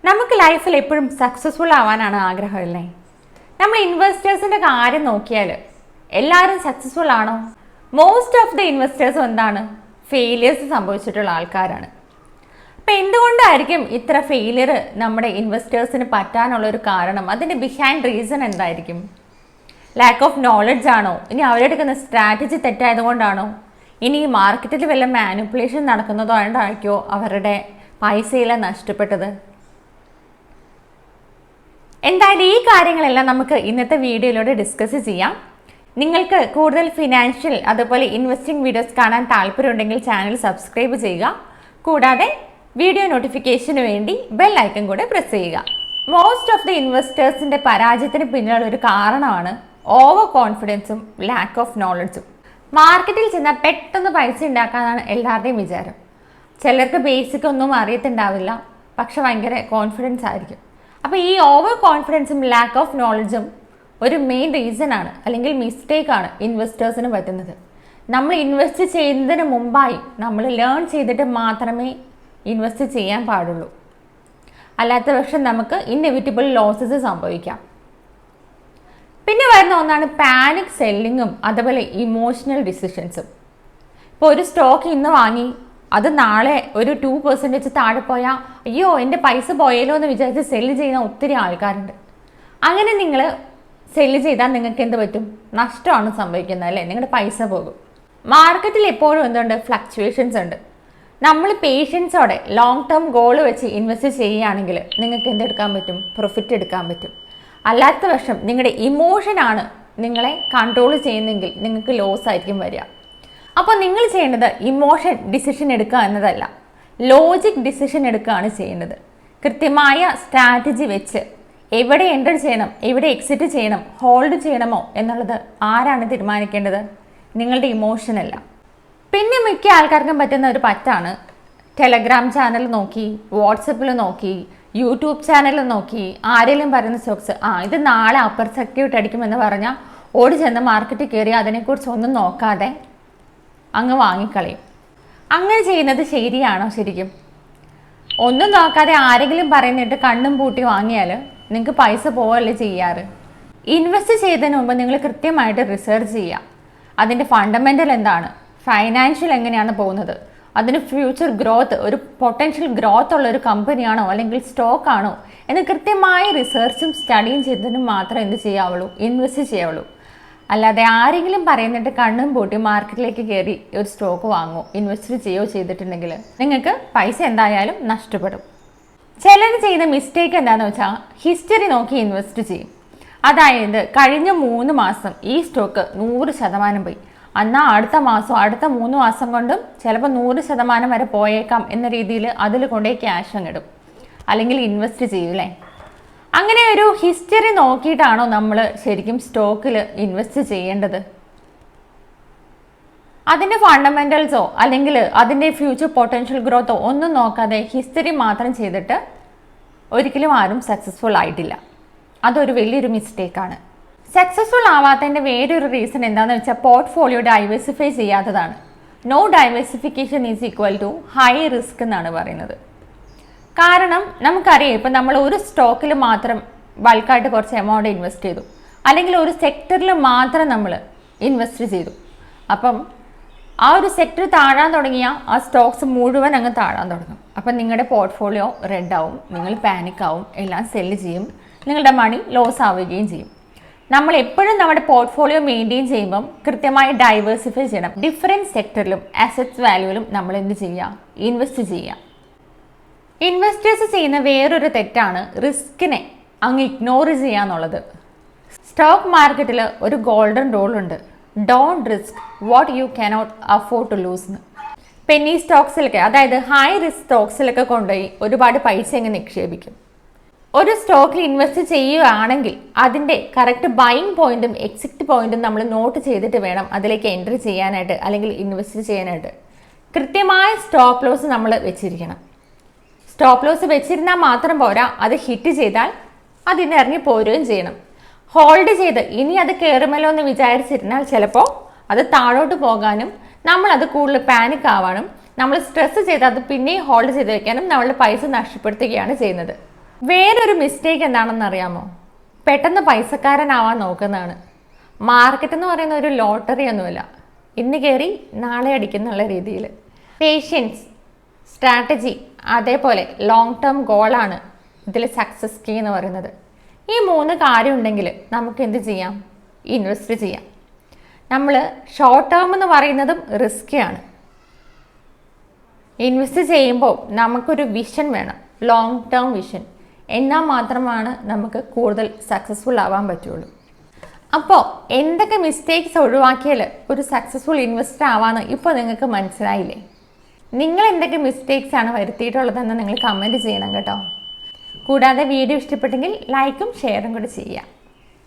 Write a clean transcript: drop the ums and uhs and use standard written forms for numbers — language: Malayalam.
നമുക്ക് ലൈഫിൽ എപ്പോഴും സക്സസ്ഫുൾ ആവാനാണ് ആഗ്രഹമല്ലേ? നമ്മൾ ഇൻവെസ്റ്റേഴ്സിൻ്റെ കാര്യം നോക്കിയാൽ എല്ലാവരും സക്സസ്ഫുൾ ആണോ? മോസ്റ്റ് ഓഫ് ദ ഇൻവെസ്റ്റേഴ്സും എന്താണ്, ഫെയിലിയേഴ്സ് സംഭവിച്ചിട്ടുള്ള ആൾക്കാരാണ്. അപ്പം എന്തുകൊണ്ടായിരിക്കും ഇത്ര ഫെയിലിയർ നമ്മുടെ ഇൻവെസ്റ്റേഴ്സിന് പറ്റാനുള്ള ഒരു കാരണം? അതിൻ്റെ ബിഹൈൻഡ് റീസൺ എന്തായിരിക്കും? ലാക്ക് ഓഫ് നോളജ് ആണോ? ഇനി അവരെടുക്കുന്ന സ്ട്രാറ്റജി തെറ്റായതുകൊണ്ടാണോ? ഇനി ഈ മാർക്കറ്റിൽ വല്ല മാനിപ്പുലേഷൻ നടക്കുന്നതുകൊണ്ടായിരിക്കോ അവരുടെ പൈസയെല്ലാം നഷ്ടപ്പെട്ടത്? എന്തായാലും ഈ കാര്യങ്ങളെല്ലാം നമുക്ക് ഇന്നത്തെ വീഡിയോയിലൂടെ ഡിസ്കസ് ചെയ്യാം. നിങ്ങൾക്ക് കൂടുതൽ ഫിനാൻഷ്യൽ അതുപോലെ ഇൻവെസ്റ്റിംഗ് വീഡിയോസ് കാണാൻ താല്പര്യമുണ്ടെങ്കിൽ ചാനൽ സബ്സ്ക്രൈബ് ചെയ്യുക. കൂടാതെ വീഡിയോ നോട്ടിഫിക്കേഷന് വേണ്ടി ബെൽ ഐക്കൺ കൂടെ പ്രസ് ചെയ്യുക. മോസ്റ്റ് ഓഫ് ദി ഇൻവെസ്റ്റേഴ്സിൻ്റെ പരാജയത്തിന് പിന്നിലുള്ള ഒരു കാരണമാണ് ഓവർ കോൺഫിഡൻസും ലാക്ക് ഓഫ് നോളജും. മാർക്കറ്റിൽ ചെന്നാൽ പെട്ടെന്ന് പൈസ ഉണ്ടാക്കാനാണ് എല്ലാവരുടെയും വിചാരം. ചിലർക്ക് ബേസിക് ഒന്നും അറിയത്തുണ്ടാവില്ല, പക്ഷെ ഭയങ്കര കോൺഫിഡൻസ് ആയിരിക്കും. അപ്പോൾ ഈ ഓവർ കോൺഫിഡൻസും ലാക്ക് ഓഫ് നോളജും ഒരു മെയിൻ റീസൺ ആണ്, അല്ലെങ്കിൽ മിസ്റ്റേക്കാണ് ഇൻവെസ്റ്റേഴ്സിന് പറ്റുന്നത്. നമ്മൾ ഇൻവെസ്റ്റ് ചെയ്യുന്നതിന് മുമ്പായി നമ്മൾ ലേൺ ചെയ്തിട്ട് മാത്രമേ ഇൻവെസ്റ്റ് ചെയ്യാൻ പാടുള്ളൂ. അല്ലാത്ത പക്ഷം നമുക്ക് ഇന്നെവിറ്റബിൾ ലോസസ് സംഭവിക്കാം. പിന്നെ വരുന്ന ഒന്നാണ് പാനിക് സെല്ലിങ്ങും അതുപോലെ ഇമോഷണൽ ഡിസിഷൻസും. ഇപ്പോൾ ഒരു സ്റ്റോക്ക് ഇന്ന് വാങ്ങി അത് നാളെ ഒരു 2% താഴെ പോയാൽ അയ്യോ എൻ്റെ പൈസ പോയല്ലോ എന്ന് വിചാരിച്ച് സെല്ല് ചെയ്യുന്ന ഒത്തിരി ആൾക്കാരുണ്ട്. അങ്ങനെ നിങ്ങൾ സെല്ല് ചെയ്താൽ നിങ്ങൾക്ക് എന്ത് പറ്റും? നഷ്ടമാണ് സംഭവിക്കുന്നത്, അല്ലേ? നിങ്ങളുടെ പൈസ പോകും. മാർക്കറ്റിൽ എപ്പോഴും എന്തുണ്ട്? ഫ്ലക്ച്വേഷൻസ് ഉണ്ട്. നമ്മൾ പേഷ്യൻസോടെ ലോങ് ടേം ഗോൾ വെച്ച് ഇൻവെസ്റ്റ് ചെയ്യുകയാണെങ്കിൽ നിങ്ങൾക്ക് എന്തെടുക്കാൻ പറ്റും? പ്രോഫിറ്റ് എടുക്കാൻ പറ്റും. അല്ലാത്ത പക്ഷം നിങ്ങളുടെ ഇമോഷനാണ് നിങ്ങളെ കൺട്രോൾ ചെയ്യുന്നതെങ്കിൽ നിങ്ങൾക്ക് ലോസ് ആയിരിക്കും വരിക. അപ്പോൾ നിങ്ങൾ ചെയ്യേണ്ടത് ഇമോഷൻ ഡിസിഷൻ എടുക്കുക എന്നതല്ല, ലോജിക് ഡിസിഷൻ എടുക്കുകയാണ് ചെയ്യേണ്ടത്. കൃത്യമായ സ്ട്രാറ്റജി വെച്ച് എവിടെ എൻ്റർ ചെയ്യണം, എവിടെ എക്സിറ്റ് ചെയ്യണം, ഹോൾഡ് ചെയ്യണമോ എന്നുള്ളത് ആരാണ് തീരുമാനിക്കേണ്ടത്? നിങ്ങളുടെ ഇമോഷനല്ല. പിന്നെ മിക്ക ആൾക്കാർക്കും പറ്റുന്ന ഒരു പറ്റാണ് ടെലഗ്രാം ചാനൽ നോക്കി, വാട്സപ്പിൽ നോക്കി, യൂട്യൂബ് ചാനൽ നോക്കി ആരെങ്കിലും പറയുന്ന സ്റ്റോക്സ് ഇത് നാളെ അപ്പർ സർക്യൂട്ട് അടിക്കുമെന്ന് പറഞ്ഞാൽ ഓടി ചെന്ന് മാർക്കറ്റിൽ കയറി അതിനെക്കുറിച്ച് ഒന്നും നോക്കാതെ അങ്ങ് വാങ്ങിക്കളയും. അങ്ങനെ ചെയ്യുന്നത് ശരിയാണോ? ശരിക്കും ഒന്നും നോക്കാതെ ആരെങ്കിലും പറയുന്നിട്ട് കണ്ണും പൂട്ടി വാങ്ങിയാൽ നിങ്ങൾക്ക് പൈസ പോവല്ലേ ചെയ്യാറ്? ഇൻവെസ്റ്റ് ചെയ്തതിന് മുമ്പ് നിങ്ങൾ കൃത്യമായിട്ട് റിസർച്ച് ചെയ്യുക. അതിൻ്റെ ഫണ്ടമെൻ്റൽ എന്താണ്, ഫൈനാൻഷ്യൽ എങ്ങനെയാണ് പോകുന്നത്, അതിന് ഫ്യൂച്ചർ ഗ്രോത്ത്, ഒരു പൊട്ടൻഷ്യൽ ഗ്രോത്ത് ഉള്ള ഒരു കമ്പനിയാണോ അല്ലെങ്കിൽ സ്റ്റോക്ക് ആണോ എന്ന് കൃത്യമായി റിസർച്ചും സ്റ്റഡിയും ചെയ്തതിന് മാത്രമേ എന്ത് ചെയ്യാവുള്ളൂ? ഇൻവെസ്റ്റ് ചെയ്യാവുള്ളൂ. അല്ലാതെ ആരെങ്കിലും പറയുന്നിട്ട് കണ്ണും പൂട്ടി മാർക്കറ്റിലേക്ക് കയറി ഒരു സ്റ്റോക്ക് വാങ്ങുമോ ഇൻവെസ്റ്റ് ചെയ്യുകയോ ചെയ്തിട്ടുണ്ടെങ്കിൽ നിങ്ങൾക്ക് പൈസ എന്തായാലും നഷ്ടപ്പെടും. ചിലർ ചെയ്യുന്ന മിസ്റ്റേക്ക് എന്താണെന്ന് വെച്ചാൽ ഹിസ്റ്ററി നോക്കി ഇൻവെസ്റ്റ് ചെയ്യും. അതായത് കഴിഞ്ഞ 3 മാസം ഈ സ്റ്റോക്ക് 100% പോയി, എന്നാൽ അടുത്ത മാസം അടുത്ത 3 മാസം കൊണ്ടും ചിലപ്പോൾ 100% വരെ പോയേക്കാം എന്ന രീതിയിൽ അതിൽ കൊണ്ടുപോയി ക്യാഷ് അങ്ങിടും, അല്ലെങ്കിൽ ഇൻവെസ്റ്റ് ചെയ്യൂലേ. അങ്ങനെ ഒരു ഹിസ്റ്ററി നോക്കിയിട്ടാണോ നമ്മൾ ശരിക്കും സ്റ്റോക്കിൽ ഇൻവെസ്റ്റ് ചെയ്യേണ്ടത്? അതിൻ്റെ ഫണ്ടമെൻ്റൽസോ അല്ലെങ്കിൽ അതിൻ്റെ ഫ്യൂച്ചർ പൊട്ടൻഷ്യൽ ഗ്രോത്തോ ഒന്നും നോക്കാതെ ഹിസ്റ്ററി മാത്രം ചെയ്തിട്ട് ഒരിക്കലും ആരും സക്സസ്ഫുൾ ആയിട്ടില്ല. അതൊരു വലിയൊരു മിസ്റ്റേക്കാണ്. സക്സസ്ഫുൾ ആവാത്തതിൻ്റെ വേറൊരു റീസൺ എന്താണെന്ന് വെച്ചാൽ പോർട്ട്ഫോളിയോ ഡൈവേഴ്സിഫൈ ചെയ്യാത്തതാണ്. No diversification is equal to high risk എന്നാണ് പറയുന്നത്. കാരണം നമുക്കറിയാം, ഇപ്പം നമ്മൾ ഒരു സ്റ്റോക്കിൽ മാത്രം ബൾക്കായിട്ട് കുറച്ച് എമൗണ്ട് ഇൻവെസ്റ്റ് ചെയ്തു, അല്ലെങ്കിൽ ഒരു സെക്ടറിൽ മാത്രം നമ്മൾ ഇൻവെസ്റ്റ് ചെയ്തു. അപ്പം ആ ഒരു സെക്ടർ താഴാൻ തുടങ്ങിയാൽ ആ സ്റ്റോക്സ് മുഴുവൻ അങ്ങ് താഴാൻ തുടങ്ങും. അപ്പം നിങ്ങളുടെ പോർട്ട്ഫോളിയോ റെഡ് ആവും, നിങ്ങൾ പാനിക് ആവും, എല്ലാം സെല്ല് ചെയ്യും, നിങ്ങളുടെ മണി ലോസ് ആവുകയും ചെയ്യും. നമ്മൾ എപ്പോഴും നമ്മുടെ പോർട്ട്ഫോളിയോ മെയിൻറ്റെയിൻ ചെയ്യുമ്പം കൃത്യമായി ഡൈവേഴ്സിഫൈ ചെയ്യണം. ഡിഫറെൻറ്റ് സെക്ടറിലും അസറ്റ്സ് വാല്യൂവിലും നമ്മൾ എന്ത് ചെയ്യുക? ഇൻവെസ്റ്റ് ചെയ്യുക. ഇൻവെസ്റ്റേഴ്സ് ചെയ്യുന്ന വേറൊരു തെറ്റാണ് റിസ്കിനെ അങ്ങ് ഇഗ്നോർ ചെയ്യുക എന്നുള്ളത്. സ്റ്റോക്ക് മാർക്കറ്റിൽ ഒരു ഗോൾഡൻ റൂൾ ഉണ്ട്, don't risk what you cannot afford to lose എന്ന്. പെന്നി സ്റ്റോക്സിലൊക്കെ, അതായത് ഹൈ റിസ്ക് സ്റ്റോക്സിലൊക്കെ കൊണ്ടുപോയി ഒരുപാട് പൈസ അങ്ങ് നിക്ഷേപിക്കും. ഒരു സ്റ്റോക്കിൽ ഇൻവെസ്റ്റ് ചെയ്യുകയാണെങ്കിൽ അതിൻ്റെ കറക്റ്റ് ബൈയിങ് പോയിന്റും എക്സിറ്റ് പോയിന്റും നമ്മൾ നോട്ട് ചെയ്തിട്ട് വേണം അതിലേക്ക് എൻട്രി ചെയ്യാനായിട്ട് അല്ലെങ്കിൽ ഇൻവെസ്റ്റ് ചെയ്യാനായിട്ട്. കൃത്യമായ സ്റ്റോപ്പ് ലോസ് നമ്മൾ വെച്ചിരിക്കണം. സ്റ്റോപ്പ് ലോസ് വെച്ചിരുന്നാൽ മാത്രം പോരാ, അത് ഹിറ്റ് ചെയ്താൽ അതിന് ഇറങ്ങി പോരുകയും ചെയ്യണം. ഹോൾഡ് ചെയ്ത് ഇനി അത് കയറുമല്ലോ എന്ന് വിചാരിച്ചിരുന്നാൽ ചിലപ്പോൾ അത് താഴോട്ട് പോകാനും നമ്മളത് കൂടുതൽ പാനിക് ആവാനും നമ്മൾ സ്ട്രെസ് ചെയ്ത് അത് പിന്നെയും ഹോൾഡ് ചെയ്ത് വെക്കാനും നമ്മളുടെ പൈസ നഷ്ടപ്പെടുത്തുകയാണ് ചെയ്യുന്നത്. വേറൊരു മിസ്റ്റേക്ക് എന്താണെന്ന് അറിയാമോ? പെട്ടെന്ന് പൈസക്കാരനാവാൻ നോക്കുന്നതാണ്. മാർക്കറ്റ് എന്ന് പറയുന്ന ഒരു ലോട്ടറി ഒന്നുമില്ല, ഇന്ന് കയറി നാളെ അടിക്കുന്നുള്ള രീതിയിൽ. പേഷ്യൻസ്, സ്ട്രാറ്റജി, അതേപോലെ ലോങ് ടേം ഗോളാണ് ഇതിൽ സക്സസ് കീ എന്ന് പറയുന്നത്. ഈ 3 കാര്യം ഉണ്ടെങ്കിൽ നമുക്ക് എന്ത് ചെയ്യാം? ഇൻവെസ്റ്റ് ചെയ്യാം. നമ്മൾ ഷോർട്ട് ടേം എന്ന് പറയുന്നതും റിസ്ക്കിയാണ്. ഇൻവെസ്റ്റ് ചെയ്യുമ്പോൾ നമുക്കൊരു വിഷൻ വേണം, ലോങ് ടേം വിഷൻ. എന്നാൽ മാത്രമാണ് നമുക്ക് കൂടുതൽ സക്സസ്ഫുൾ ആവാൻ പറ്റുള്ളൂ. അപ്പോൾ എന്തൊക്കെ മിസ്റ്റേക്സ് ഒഴിവാക്കിയാൽ ഒരു സക്സസ്ഫുൾ ഇൻവെസ്റ്റർ ആവാമെന്ന് ഇപ്പോൾ നിങ്ങൾക്ക് മനസ്സിലായില്ലേ? നിങ്ങൾ എന്തൊക്കെ മിസ്റ്റേക്സ് ആണ് വരുത്തിയിട്ടുള്ളതെന്ന് നിങ്ങൾ കമൻറ്റ് ചെയ്യണം കേട്ടോ. കൂടാതെ വീഡിയോ ഇഷ്ടപ്പെട്ടെങ്കിൽ ലൈക്കും ഷെയറും കൂടി ചെയ്യുക.